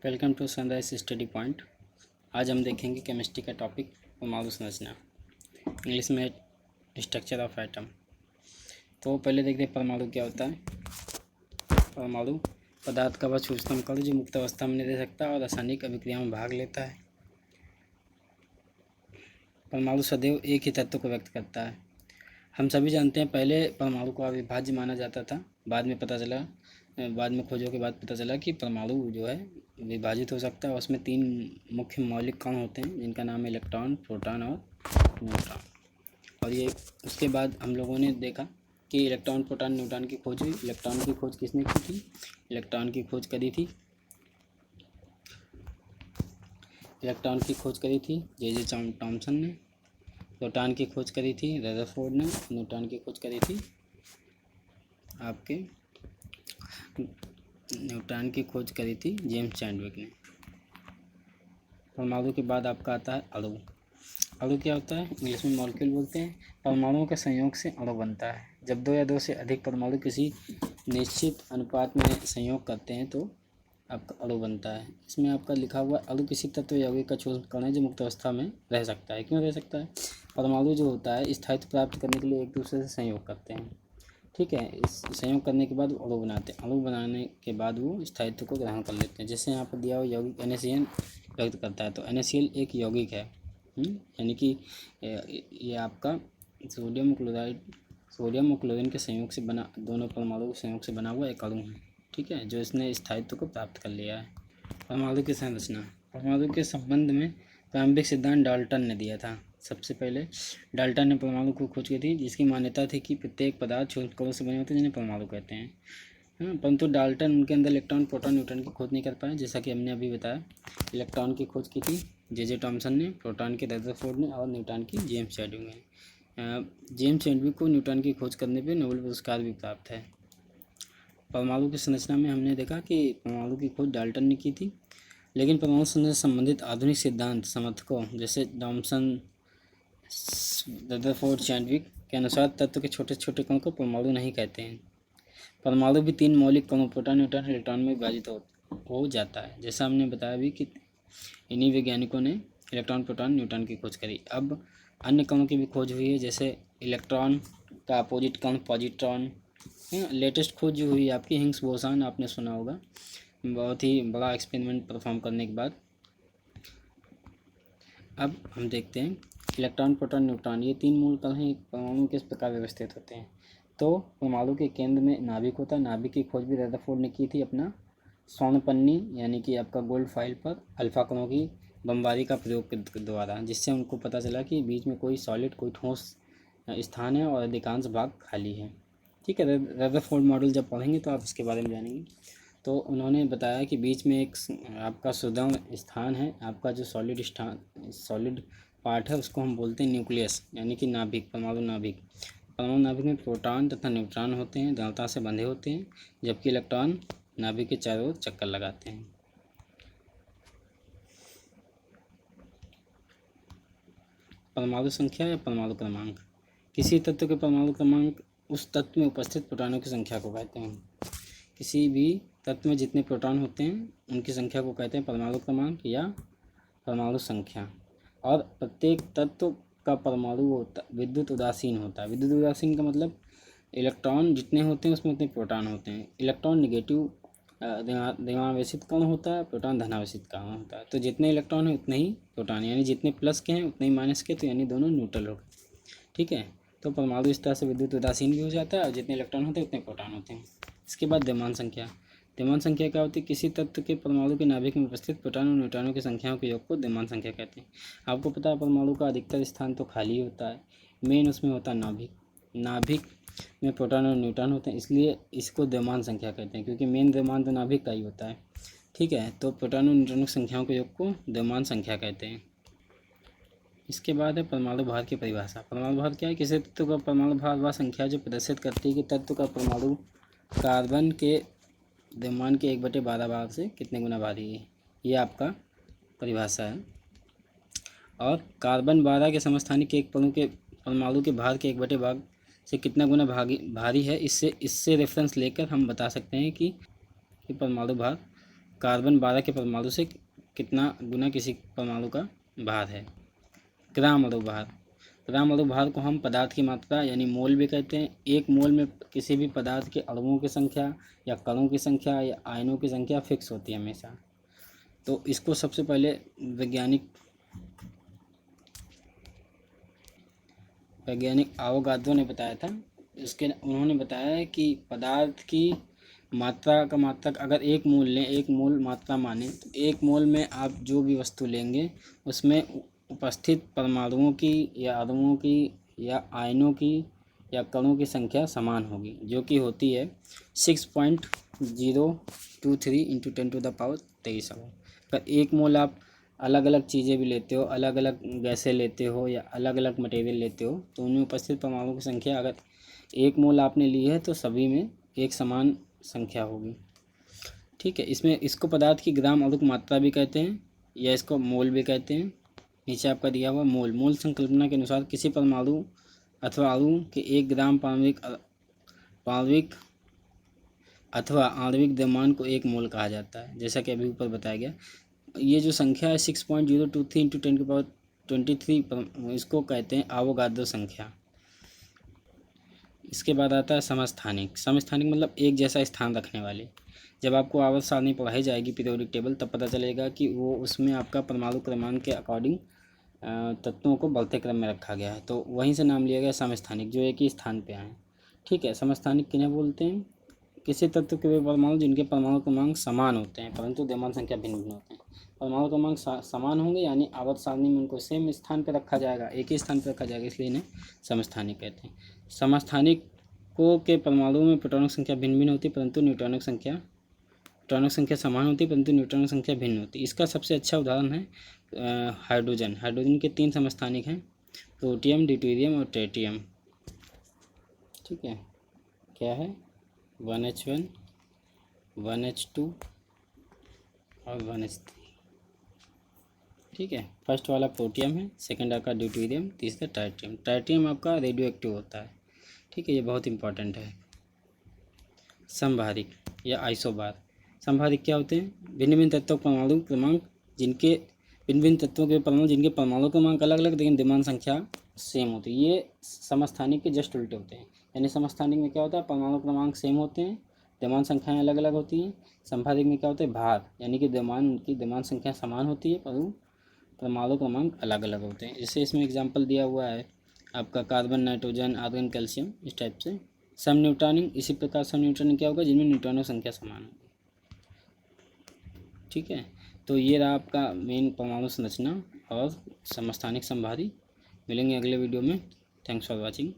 Welcome to Sunrise Study Point. आज हम देखेंगे केमिस्ट्री का टॉपिक परमाणु संरचना, इंग्लिश में स्ट्रक्चर ऑफ एटम। तो पहले देखते हैं परमाणु क्या होता है। परमाणु पदार्थ का वह सूक्ष्म कण जो मुक्त अवस्था में नहीं रह सकता और रासायनिक अभिक्रिया में भाग लेता है। परमाणु सदैव एक ही तत्व को व्यक्त करता है। हम सभी जानते हैं पहले परमाणु को अविभाज्य माना जाता था, बाद में खोजों के बाद पता चला कि परमाणु जो है विभाजित हो सकता है। उसमें 3 मुख्य मौलिक कण होते हैं जिनका नाम है इलेक्ट्रॉन, प्रोटॉन और न्यूट्रॉन। और ये उसके बाद हम लोगों ने देखा कि इलेक्ट्रॉन, प्रोटॉन, न्यूट्रॉन की खोज हुई। इलेक्ट्रॉन की खोज किसने की थी? इलेक्ट्रॉन की खोज करी थी जे थॉमसन ने। प्रोटॉन की खोज करी थी रदरफोर्ड ने। न्यूट्रॉन की खोज करी थी जेम्स चैडविक ने। परमाणु के बाद आपका आता है अणु। अणु क्या होता है? इंग्लिश में मॉलिक्यूल बोलते हैं। परमाणुओं के संयोग से अणु बनता है। जब 2 या 2 से अधिक परमाणु किसी निश्चित अनुपात में संयोग करते हैं तो आपका अणु बनता है। इसमें आपका लिखा हुआ अणु किसी तत्व यौगिक का सूक्ष्म कण है जो मुक्त अवस्था में रह सकता है। क्यों रह सकता है? परमाणु जो होता है स्थायित्व प्राप्त करने के लिए एक दूसरे से संयोग करते हैं। ठीक है, इस संयोग करने के बाद अणु बनाते हैं। अणु बनाने के बाद वो स्थायित्व को ग्रहण कर लेते हैं। जैसे यहाँ पर दिया हुआ यौगिक NaCl व्यक्त करता है, तो NaCl एक यौगिक है, यानी कि ये आपका सोडियम और क्लोरीन के संयोग से बना, दोनों परमाणु के संयोग से बना हुआ एक अणु है। ठीक है, जो इसने स्थायित्व को प्राप्त कर लिया है। परमाणु की संरचना। परमाणु के संबंध में प्रारंभिक सिद्धांत डाल्टन ने दिया था। सबसे पहले डाल्टन ने परमाणु को खोज की थी, जिसकी मान्यता थी कि प्रत्येक पदार्थ सूक्ष्म कणों से बने होते हैं जिन्हें परमाणु कहते हैं। परंतु डाल्टन उनके अंदर इलेक्ट्रॉन, प्रोटॉन, न्यूट्रॉन की खोज नहीं कर पाए। जैसा कि हमने अभी बताया, इलेक्ट्रॉन की खोज की थी जे थॉमसन ने, प्रोटॉन की रदरफोर्ड ने और न्यूट्रॉन की जेम्स चैडविक ने। जेम्स चैडविक को न्यूट्रॉन की खोज करने पर नोबेल पुरस्कार भी प्राप्त है। परमाणु की संरचना में हमने देखा कि परमाणु की खोज डाल्टन ने की थी, लेकिन परमाणु संरचना से संबंधित आधुनिक सिद्धांत समर्थकों जैसे थॉमसन, रदरफोर्ड, चैडविक के अनुसार तत्व के छोटे छोटे कणों को परमाणु नहीं कहते हैं। परमाणु भी 3 मौलिक कणों प्रोटॉन, न्यूट्रॉन, इलेक्ट्रॉन में विभाजित हो जाता है। जैसा हमने बताया भी कि इन्हीं वैज्ञानिकों ने इलेक्ट्रॉन, प्रोटॉन, न्यूट्रॉन की खोज करी। अब अन्य कणों की भी खोज हुई है, जैसे इलेक्ट्रॉन का अपोजिट कण पॉजिट्रॉन। लेटेस्ट खोज जो हुई आपकी हिग्स बोसॉन, आपने सुना होगा, बहुत ही बड़ा एक्सपेरिमेंट परफॉर्म करने के बाद। अब हम देखते हैं इलेक्ट्रॉन, प्रोटॉन, न्यूट्रॉन, ये 3 मूल कण हैं। परमाणु किस प्रकार व्यवस्थित होते हैं? तो परमाणु के केंद्र में नाभिक होता है। नाभिक की खोज भी रदरफोर्ड ने की थी अपना स्वर्णपन्नी यानी कि आपका गोल्ड फाइल पर अल्फा कणों की बमबारी का प्रयोग के द्वारा, जिससे उनको पता चला कि बीच में कोई सॉलिड, कोई ठोस स्थान है और अधिकांश भाग खाली है। ठीक है, रदरफोर्ड मॉडल जब पढ़ेंगे तो आप इसके बारे में जानेंगे। तो उन्होंने बताया कि बीच में एक आपका सुदृढ़ स्थान है। आपका जो सॉलिड पार्ट है उसको हम बोलते हैं न्यूक्लियस, यानी कि नाभिक, परमाणु नाभिक। परमाणु नाभिक में प्रोटॉन तथा न्यूट्रॉन होते हैं, दृढ़ता से बंधे होते हैं, जबकि इलेक्ट्रॉन नाभिक के चारों ओर चक्कर लगाते हैं। परमाणु संख्या या परमाणु क्रमांक। किसी तत्व के परमाणु क्रमांक उस तत्व में उपस्थित प्रोटॉनों की संख्या को कहते हैं। किसी भी तत्व में जितने प्रोटॉन होते हैं उनकी संख्या को कहते हैं परमाणु क्रमांक या परमाणु संख्या। और प्रत्येक तत्व का परमाणु विद्युत उदासीन होता है। विद्युत उदासीन का मतलब इलेक्ट्रॉन जितने होते हैं उसमें उतने प्रोटॉन होते हैं। इलेक्ट्रॉन निगेटिव ऋणावेशित कण होता है, प्रोटॉन धनावेशित कण होता है। तो जितने इलेक्ट्रॉन है उतने ही प्रोटॉन, यानी जितने प्लस के हैं उतने ही माइनस के, तो यानी दोनों न्यूट्रल हो गए। ठीक है, तो परमाणु इस तरह से विद्युत उदासीन भी हो जाता है और जितने इलेक्ट्रॉन होते हैं उतने प्रोटॉन होते हैं। इसके बाद द्रव्यमान संख्या। द्रव्यमान संख्या क्या होती है? किसी तत्व के परमाणु के नाभिक में उपस्थित प्रोटॉन और न्यूट्रॉनों की संख्याओं के योग को द्रव्यमान संख्या कहते हैं। आपको पता है परमाणु का अधिकतर स्थान तो खाली होता है, मेन उसमें होता है नाभिक में प्रोटॉन और न्यूट्रॉन होते हैं, इसलिए इसको द्रव्यमान संख्या कहते हैं, क्योंकि मेन द्रव्यमान तो नाभिक का ही होता है। ठीक है, तो प्रोटॉन और न्यूट्रॉन की संख्याओं के योग को द्रव्यमान संख्या कहते हैं। इसके बाद है परमाणु भार की परिभाषा। परमाणु भार क्या है? किसी तत्व का परमाणु भार वह संख्या जो प्रदर्शित करती है कि तत्व का परमाणु कार्बन के द्रव्यमान के 1/12 भाग से कितने गुना भारी है। ये आपका परिभाषा है। और कार्बन 12 के समस्थानिक एक परमाणु के भार के 1/12 भाग से कितना गुना भारी है, इससे रेफरेंस लेकर हम बता सकते हैं कि परमाणु भार कार्बन 12 के परमाणु से कितना गुना किसी परमाणु का भार है। ग्राम अणु भार। ग्राम अणु भार को हम पदार्थ की मात्रा यानी मोल भी कहते हैं। एक मोल में किसी भी पदार्थ के अणुओं की संख्या या कणों की संख्या या आयनों की संख्या फिक्स होती है हमेशा। तो इसको सबसे पहले वैज्ञानिक आवोगाद्रो ने बताया था। उन्होंने बताया है कि पदार्थ की मात्रा का मात्रक अगर एक मोल लें, एक मोल मात्रा माने, तो एक मोल में आप जो भी वस्तु लेंगे उसमें उपस्थित परमाणुओं की या अणुओं की या आयनों की या कणों की संख्या समान होगी, जो कि होती है 6.023 × 10⁻23। पर एक मोल आप अलग अलग चीज़ें भी लेते हो, अलग अलग गैसें लेते हो या अलग अलग मटेरियल लेते हो, तो उनमें उपस्थित परमाणुओं की संख्या अगर एक मोल आपने ली है तो सभी में एक समान संख्या होगी। ठीक है, इसको पदार्थ की ग्राम अणुक मात्रा भी कहते हैं या इसको मोल भी कहते हैं। नीचे आपका दिया हुआ मोल। मोल संकल्पना के अनुसार किसी परमाणु अथवा अणु के 1 ग्राम पाणविक अथवा आणविक द्रव्यमान को 1 मोल कहा जाता है, जैसा कि अभी ऊपर बताया गया। ये जो संख्या है 6.023 × 10⁻23 इसको कहते हैं आवोगाद्रो संख्या। इसके बाद आता है समस्थानिक। समस्थानिक मतलब एक जैसा स्थान रखने वाले। जब आपको आवर्त सारणी पढ़ाई जाएगी पीरियोडिक टेबल, तब पता चलेगा कि वो उसमें आपका परमाणु क्रमांक के अकॉर्डिंग तत्वों को बढ़ते क्रम में रखा गया है, तो वहीं से नाम लिया गया समस्थानिक, जो एक ही स्थान पे आए। ठीक है, समस्थानिक किन्हें बोलते हैं? किसी तत्व के वे परमाणु जिनके परमाणु क्रमांक समान होते हैं परंतु द्रव्यमान संख्या भिन्न भिन्न होते हैं। परमाणु क्रमांक समान होंगे यानी आवर्त सारणी में उनको सेम स्थान पर रखा जाएगा, एक ही स्थान पर रखा जाएगा, इसलिए इन्हें समस्थानिक कहते हैं। समस्थानिकों के परमाणुओं में प्रोटॉनों की संख्या भिन्न भिन्न होती है परंतु न्यूट्रॉनों की संख्या समान होती है परंतु न्यूट्रॉनों की संख्या भिन्न होती है। इसका सबसे अच्छा उदाहरण है हाइड्रोजन। हाइड्रोजन के 3 समस्थानिक हैं, प्रोटियम, ड्यूटेरियम और ट्रिटियम। ठीक है, क्या है? 1H1, 1H2 और 1H3। ठीक है, फर्स्ट वाला प्रोटियम है, सेकंड आपका ड्यूटेरियम, तीसरा ट्राइटियम। ट्राइटियम आपका रेडियो एक्टिव होता है। ठीक है, ये बहुत इंपॉर्टेंट है। समभारिक या आइसोबार। समभारिक क्या होते हैं? भिन्न भिन्न तत्वों के परमाणु क्रमांक जिनके परमाणु क्रमांक अलग अलग लेकिन द्रव्यमान संख्या सेम होती है। ये समस्थानिक के जस्ट उल्टे होते हैं। यानी समस्थानिक में क्या होता है? परमाणु क्रमांक सेम होते हैं, द्रव्यमान संख्याएं अलग अलग होती हैं। समभारिक में क्या होता है? भार, यानी कि उनकी द्रव्यमान संख्या समान होती है परंतु परमाणु क्रमांक अलग अलग होते हैं। जैसे इसमें एग्जाम्पल दिया हुआ है आपका कार्बन, नाइट्रोजन, आर्गन, कैल्शियम, इस टाइप से। सम न्यूट्रॉनिक, इसी प्रकार सम न्यूट्रॉनिक क्या होगा? जिनमें न्यूट्रॉनों की संख्या समान होगी। ठीक है, तो ये रहा आपका मेन परमाणु संरचना और समस्थानिक समभारी। मिलेंगे अगले वीडियो में। Thanks for watching.